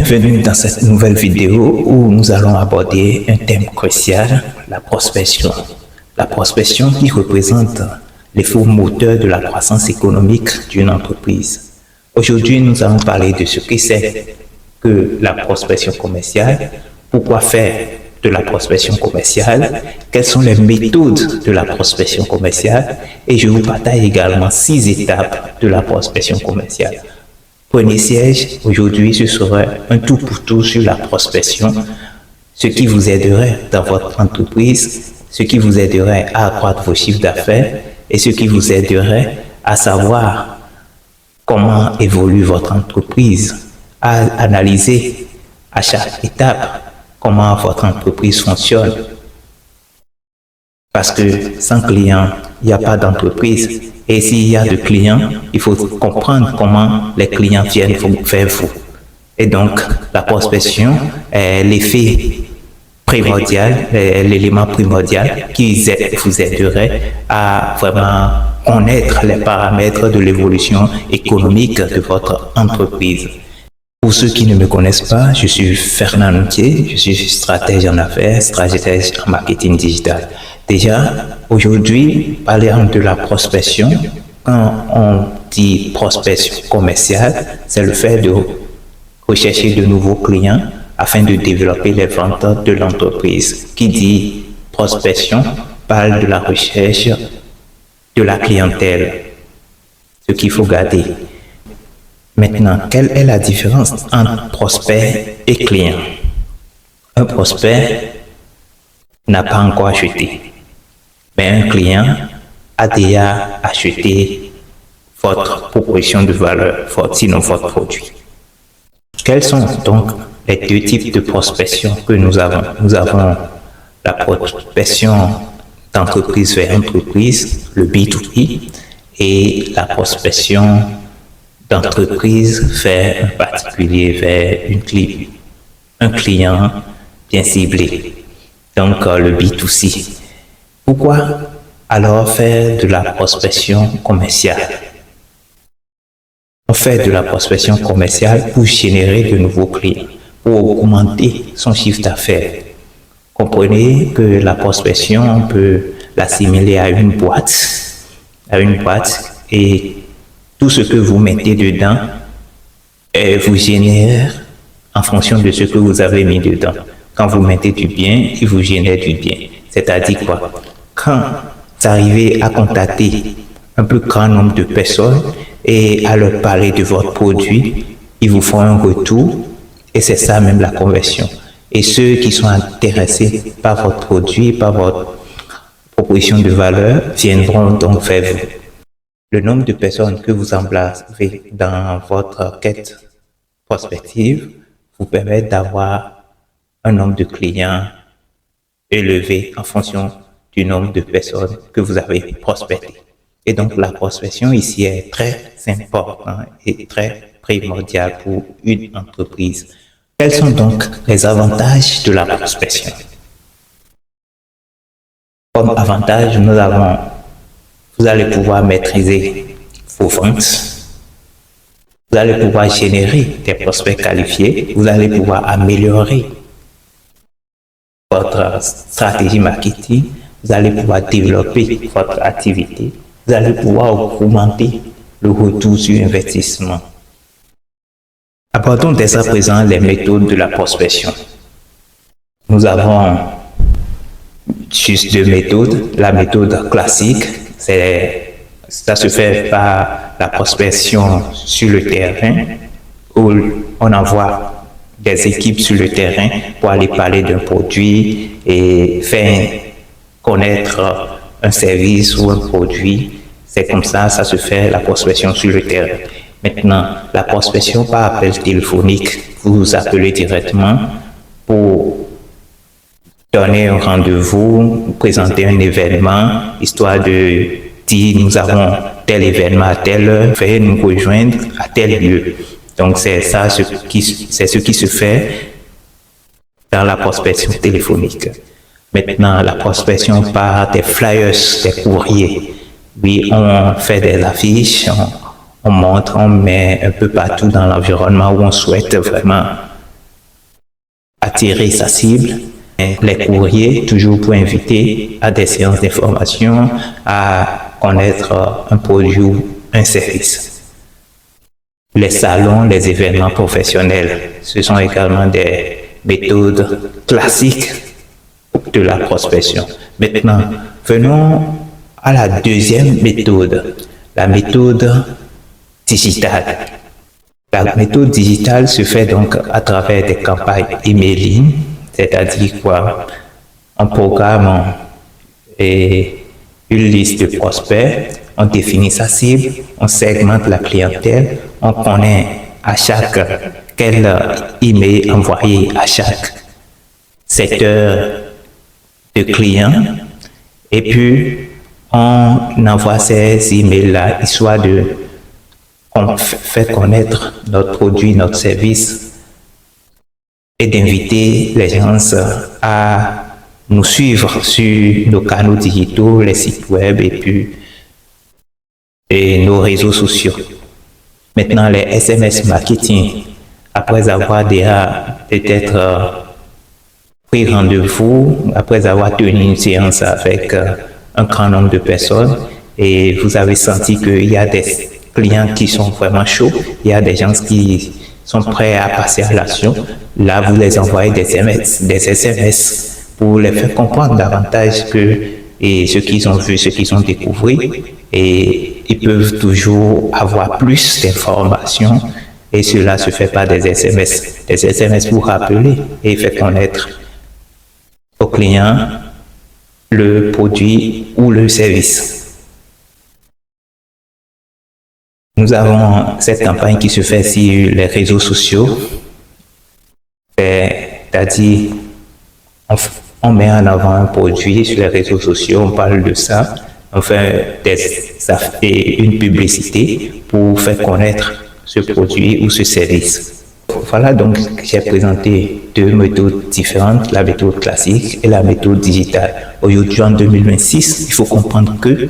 Bienvenue dans cette nouvelle vidéo où nous allons aborder un thème crucial, la prospection. La prospection qui représente l'effort moteur de la croissance économique d'une entreprise. Aujourd'hui, nous allons parler de ce que c'est que la prospection commerciale, pourquoi faire de la prospection commerciale, quelles sont les méthodes de la prospection commerciale et je vous partage également 6 étapes de la prospection commerciale. Prenez siège, aujourd'hui ce sera un tout pour tout sur la prospection, ce qui vous aiderait dans votre entreprise, ce qui vous aiderait à accroître vos chiffres d'affaires et ce qui vous aiderait à savoir comment évolue votre entreprise, à analyser à chaque étape comment votre entreprise fonctionne. Parce que sans client, il n'y a pas d'entreprise. Et s'il y a de clients, il faut comprendre comment les clients viennent vers vous. Et donc, la prospection est l'effet primordial, l'élément primordial qui vous aiderait à vraiment connaître les paramètres de l'évolution économique de votre entreprise. Pour ceux qui ne me connaissent pas, je suis Fernand Noutier, je suis stratège en affaires, stratège en marketing digital. Déjà, aujourd'hui, parlant de la prospection, quand on dit prospection commerciale, c'est le fait de rechercher de nouveaux clients afin de développer les ventes de l'entreprise. Qui dit prospection parle de la recherche de la clientèle, ce qu'il faut garder. Maintenant, quelle est la différence entre prospect et client? Un prospect n'a pas encore acheté, mais un client a déjà acheté votre proposition de valeur, sinon votre produit. Quels sont donc les 2 types de prospection que nous avons? Nous avons la prospection d'entreprise vers entreprise, le B2B, et la prospection d'entreprise vers un particulier, vers un client bien ciblé, donc le B2C. Pourquoi alors faire de la prospection commerciale? On fait de la prospection commerciale pour générer de nouveaux clients, pour augmenter son chiffre d'affaires. Comprenez que la prospection, on peut l'assimiler à une boîte et tout ce que vous mettez dedans vous génère en fonction de ce que vous avez mis dedans. Quand vous mettez du bien, il vous génère du bien. C'est-à-dire quoi? Quand vous arrivez à contacter un plus grand nombre de personnes et à leur parler de votre produit, ils vous font un retour et c'est ça même la conversion. Et ceux qui sont intéressés par votre produit, par votre proposition de valeur, viendront donc vers vous. Le nombre de personnes que vous embrassez dans votre quête prospective vous permet d'avoir un nombre de clients élevé en fonction du nombre de personnes que vous avez prospectées. Et donc la prospection ici est très importante et très primordiale pour une entreprise. Quels sont donc les avantages de la prospection? Comme avantage, vous allez pouvoir maîtriser vos ventes, vous allez pouvoir générer des prospects qualifiés, vous allez pouvoir améliorer votre stratégie marketing, vous allez pouvoir développer votre activité, vous allez pouvoir augmenter le retour sur investissement. Abordons dès à présent les méthodes de la prospection. Nous avons juste 2 méthodes. La méthode classique, ça se fait par la prospection sur le terrain, où on envoie des équipes sur le terrain pour aller parler d'un produit et faire connaître un service ou un produit. C'est comme ça se fait la prospection sur le terrain. Maintenant, la prospection par appel téléphonique, vous appelez directement pour donner un rendez-vous, vous présenter un événement, histoire de dire nous avons tel événement à telle heure, veuillez nous rejoindre à tel lieu. Donc c'est ce qui se fait dans la prospection téléphonique. Maintenant, la prospection par des flyers, des courriers. Oui, on fait des affiches, on montre, on met un peu partout dans l'environnement où on souhaite vraiment attirer sa cible. Les courriers, toujours pour inviter à des séances d'information, à connaître un produit ou un service. Les salons, les événements professionnels, ce sont également des méthodes classiques de la prospection. Maintenant, venons à la deuxième méthode, la méthode digitale. La méthode digitale se fait donc à travers des campagnes emailing, c'est-à-dire quoi? On programme une liste de prospects, on définit sa cible, on segmente la clientèle, on connaît à quel email envoyer à chaque secteur de clients, et puis on envoie ces emails-là histoire de faire connaître notre produit, notre service, et d'inviter les gens à nous suivre sur nos canaux digitaux, les sites web et nos réseaux sociaux. Maintenant, les SMS marketing, après avoir déjà peut-être pris rendez-vous, après avoir tenu une séance avec un grand nombre de personnes, et vous avez senti qu'il y a des clients qui sont vraiment chauds, il y a des gens qui sont prêts à passer à l'action. Là, vous les envoyez des SMS pour les faire comprendre davantage ce qu'ils ont vu, ce qu'ils ont découvert, et ils peuvent toujours avoir plus d'informations, et cela se fait par des SMS pour rappeler et faire connaître aux clients le produit ou le service. Nous avons cette campagne qui se fait sur les réseaux sociaux, c'est-à-dire on met en avant un produit sur les réseaux sociaux, on parle de ça, on fait une publicité pour faire connaître ce produit ou ce service. Voilà, donc j'ai présenté deux méthodes différentes, la méthode classique et la méthode digitale. Aujourd'hui, en 2026, il faut comprendre que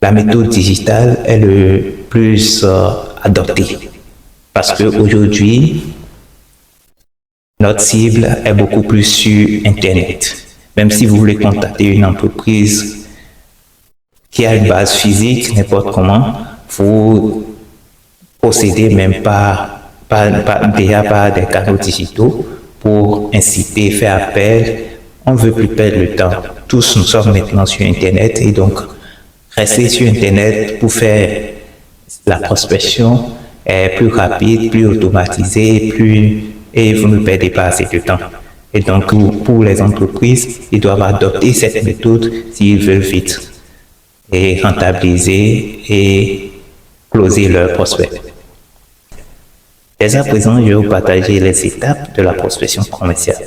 la méthode digitale est le plus adoptée, parce qu'aujourd'hui, notre cible est beaucoup plus sur Internet. Même si vous voulez contacter une entreprise qui a une base physique, n'importe comment, vous procédez même déjà par des canaux digitaux pour inciter, faire appel. On ne veut plus perdre le temps. Tous nous sommes maintenant sur Internet, et donc rester sur Internet pour faire la prospection est plus rapide, plus automatisé, et vous ne perdez pas assez de temps. Et donc, pour les entreprises, ils doivent adopter cette méthode s'ils veulent vite et rentabiliser et closer leurs prospects. Dès à présent, je vais vous partager les étapes de la prospection commerciale.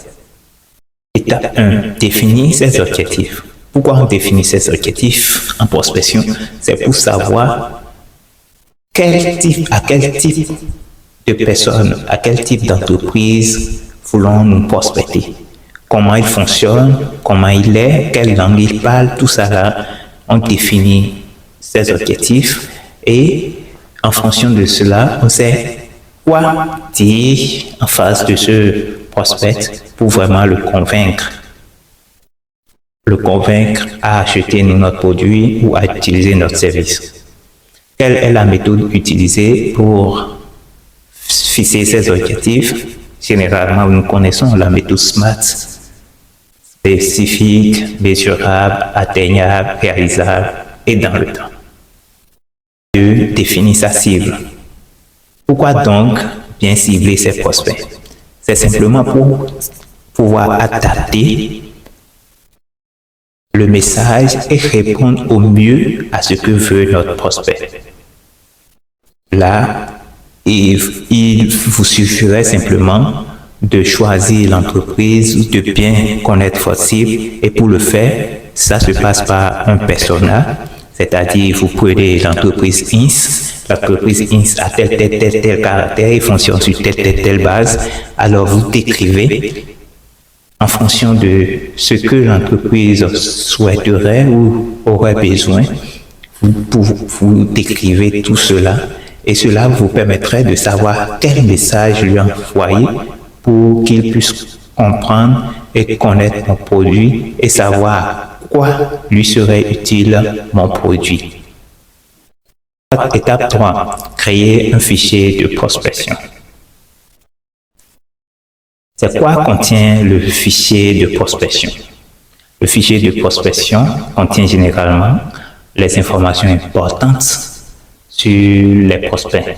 Étape 1, définir ses objectifs. Pourquoi on définit ses objectifs en prospection? C'est pour savoir à quel type de personnes, à quel type d'entreprise voulons-nous prospecter. Comment il fonctionne, comment il est, quelle langue il parle, tout ça là, on définit ses objectifs, et en fonction de cela, on sait quoi dire en face de ce prospect pour vraiment le convaincre à acheter notre produit ou à utiliser notre service. Quelle est la méthode utilisée pour fixer ces objectifs? Généralement, nous connaissons la méthode SMART: spécifique, mesurable, atteignable, réalisable et dans le temps. 2. Définir sa cible. Pourquoi donc bien cibler ses prospects? C'est simplement pour pouvoir adapter le message et répondre au mieux à ce que veut notre prospect. Là, il vous suffirait simplement de choisir l'entreprise ou de bien connaître votre cible, et pour le faire, ça se passe par un persona, c'est-à-dire vous prenez l'entreprise X, l'entreprise X a tel caractère, il fonctionne sur telle base, alors vous décrivez en fonction de ce que l'entreprise souhaiterait ou aurait besoin, vous décrivez tout cela, et cela vous permettrait de savoir quel message lui envoyer pour qu'ils puissent comprendre et connaître mon produit et savoir quoi lui serait utile mon produit. Étape 3. Créer un fichier de prospection. C'est quoi contient le fichier de prospection? Le fichier de prospection contient généralement les informations importantes sur les prospects,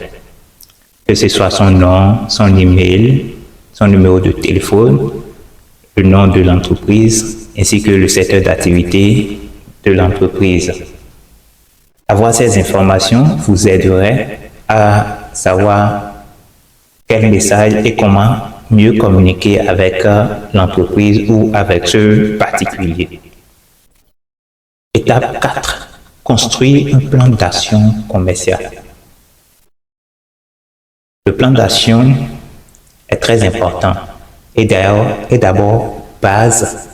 que ce soit son nom, son email, son numéro de téléphone, le nom de l'entreprise, ainsi que le secteur d'activité de l'entreprise. Avoir ces informations vous aiderait à savoir quel message et comment mieux communiquer avec l'entreprise ou avec ce particulier. Étape 4. Construire un plan d'action commercial. Le plan d'action est très important et d'ailleurs est d'abord base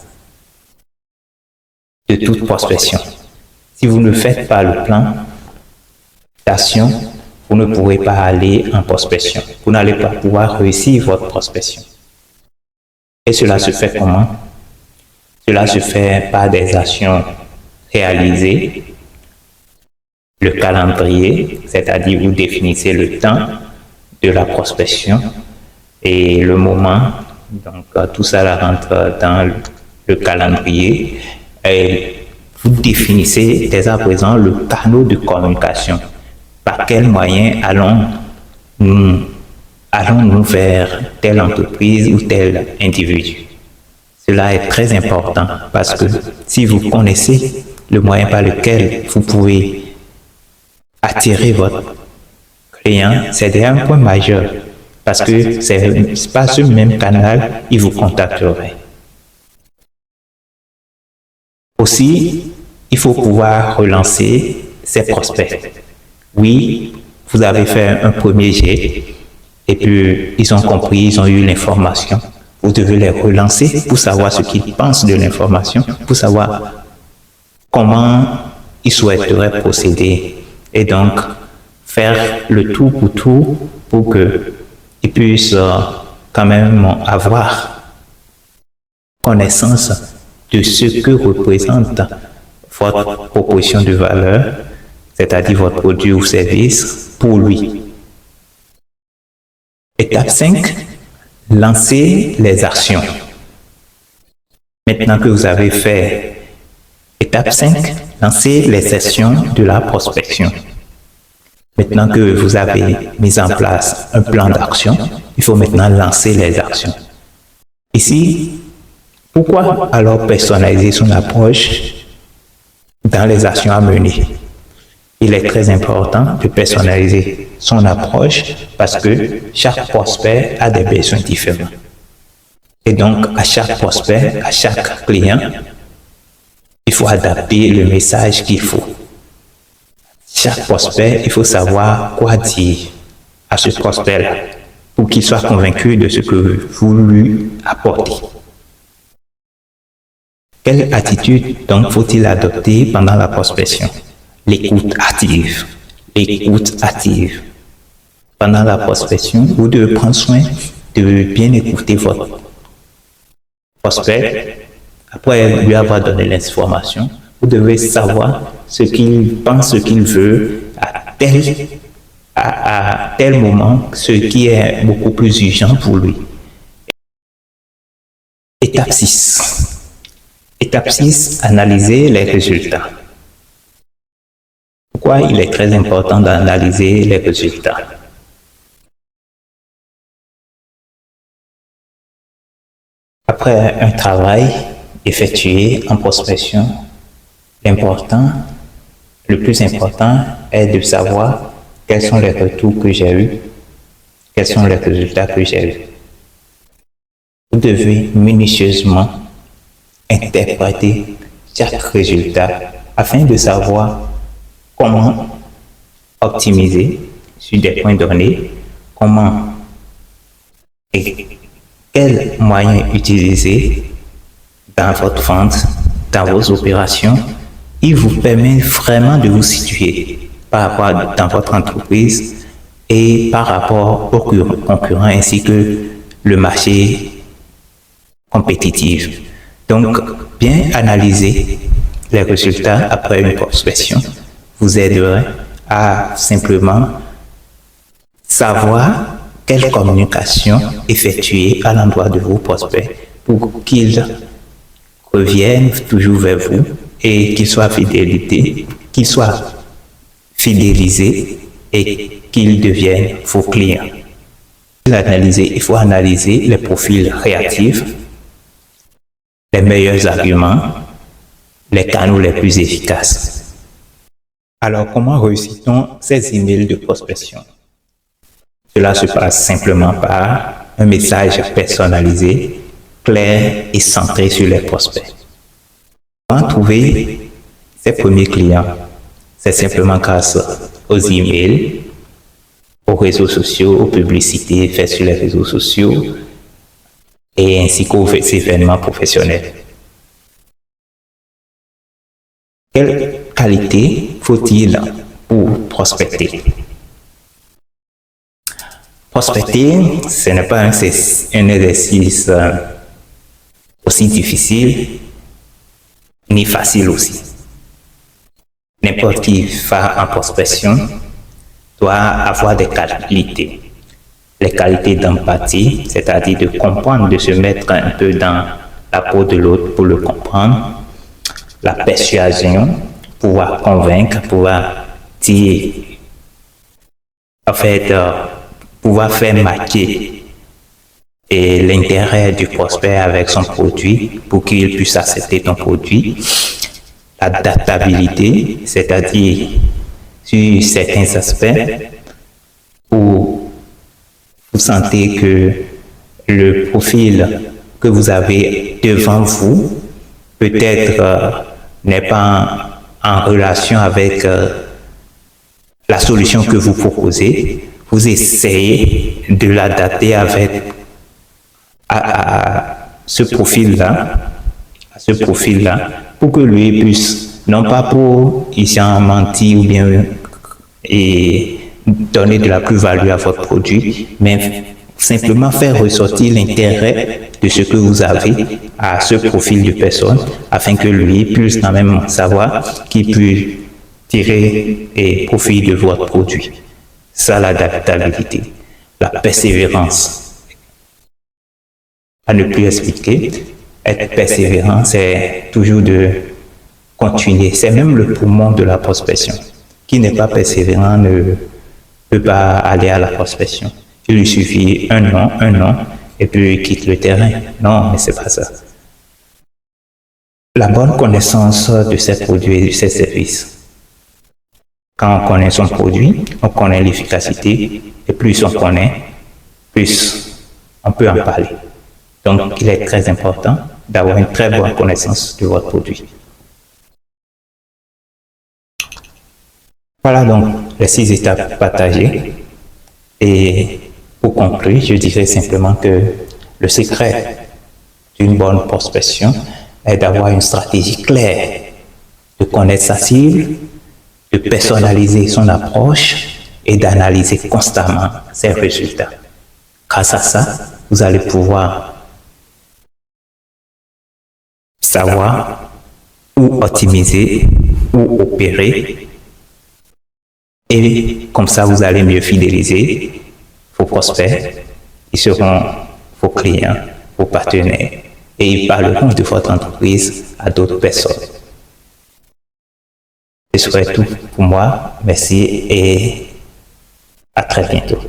de toute prospection. Si vous ne faites pas le plan d'action, vous ne pourrez pas aller en prospection. Vous n'allez pas pouvoir réussir votre prospection. Et cela se fait comment? Cela se fait par des actions réalisées, le calendrier, c'est-à-dire vous définissez le temps de la prospection et le moment. Donc tout ça rentre dans le calendrier et vous définissez dès à présent le canal de communication. Par quel moyen allons-nous vers telle entreprise ou tel individu? Cela est très important parce que si vous connaissez le moyen par lequel vous pouvez attirer votre client, c'est un point majeur parce que c'est pas ce même canal il vous contacterait. Aussi, il faut pouvoir relancer ses prospects. Oui, vous avez fait un premier jet et puis ils ont compris, ils ont eu l'information. Vous devez les relancer pour savoir ce qu'ils pensent de l'information, pour savoir comment ils souhaiteraient procéder et donc faire le tout pour qu'ils puissent quand même avoir connaissance de ce que représente votre proposition de valeur, c'est-à-dire votre produit ou service pour lui. Étape 5, lancer les actions. Maintenant que vous avez fait étape 5, lancez les actions de la prospection. Maintenant que vous avez mis en place un plan d'action, il faut maintenant lancer les actions. Ici, pourquoi alors personnaliser son approche dans les actions à mener? Il est très important de personnaliser son approche parce que chaque prospect a des besoins différents. Et donc, à chaque prospect, à chaque client, il faut adapter le message qu'il faut. Chaque prospect, il faut savoir quoi dire à ce prospect-là pour qu'il soit convaincu de ce que vous lui apportez. Quelle attitude donc faut-il adopter pendant la prospection? L'écoute active. L'écoute active. Pendant la prospection, vous devez prendre soin de bien écouter votre prospect. Après lui avoir donné l'information, vous devez savoir ce qu'il pense, ce qu'il veut à tel moment, ce qui est beaucoup plus urgent pour lui. Étape 6. Étape 6, analyser les résultats. Pourquoi il est très important d'analyser les résultats? Après un travail effectué en prospection, le plus important est de savoir quels sont les retours que j'ai eus, quels sont les résultats que j'ai eus. Vous devez minutieusement interpréter chaque résultat afin de savoir comment optimiser sur des points donnés, comment et quels moyens utiliser dans votre vente, dans vos opérations. Il vous permet vraiment de vous situer par rapport dans votre entreprise et par rapport aux concurrents ainsi que le marché compétitif. Donc, bien analyser les résultats après une prospection vous aiderait à simplement savoir quelle communication effectuer à l'endroit de vos prospects pour qu'ils reviennent toujours vers vous et qu'ils soient fidélisés et qu'ils deviennent vos clients. Il faut analyser les profils réactifs, les meilleurs arguments, les canaux les plus efficaces. Alors, comment réussit-on ces emails de prospection? Cela se passe simplement par un message personnalisé, clair et centré sur les prospects. Comment trouver ses premiers clients? C'est simplement grâce aux emails, aux réseaux sociaux, aux publicités faites sur les réseaux sociaux et ainsi qu'aux événements professionnels. Quelle qualité faut-il pour prospecter? Prospecter, ce n'est pas un exercice aussi difficile ni facile aussi. N'importe qui va en prospection doit avoir des qualités. Les qualités d'empathie, c'est-à-dire de comprendre, de se mettre un peu dans la peau de l'autre pour le comprendre. La persuasion, pouvoir convaincre, pouvoir dire, en fait, pouvoir faire matcher l'intérêt du prospect avec son produit pour qu'il puisse accepter ton produit. L'adaptabilité, c'est-à-dire sur certains aspects où vous sentez que le profil que vous avez devant vous peut-être n'est pas en relation avec la solution que vous proposez. Vous essayez de l'adapter à ce profil-là, pour que lui puisse, non pas pour y en mentir ou bien donner de la plus-value à votre produit, mais simplement faire ressortir l'intérêt de ce que vous avez à ce profil de personne, afin que lui puisse quand même savoir qu'il peut tirer profit de votre produit. Ça, l'adaptabilité, la persévérance. À ne plus expliquer, être persévérant, c'est toujours de continuer. C'est même le poumon de la prospection. Qui n'est pas persévérant ne peut pas aller à la prospection. Il lui suffit un an, et puis il quitte le terrain. Non, mais c'est pas ça. La bonne connaissance de ses produits et de ses services. Quand on connaît son produit, on connaît l'efficacité, et plus on connaît, plus on peut en parler. Donc, il est très important d'avoir une très bonne connaissance de votre produit. Voilà donc les 6 étapes partagées. Et pour conclure, je dirais simplement que le secret d'une bonne prospection est d'avoir une stratégie claire, de connaître sa cible, de personnaliser son approche et d'analyser constamment ses résultats. Grâce à ça, vous allez pouvoir savoir où optimiser, où opérer, et comme ça, vous allez mieux fidéliser vos prospects, ils seront vos clients, vos partenaires, et ils parleront de votre entreprise à d'autres personnes. Ce serait tout pour moi. Merci et à très bientôt.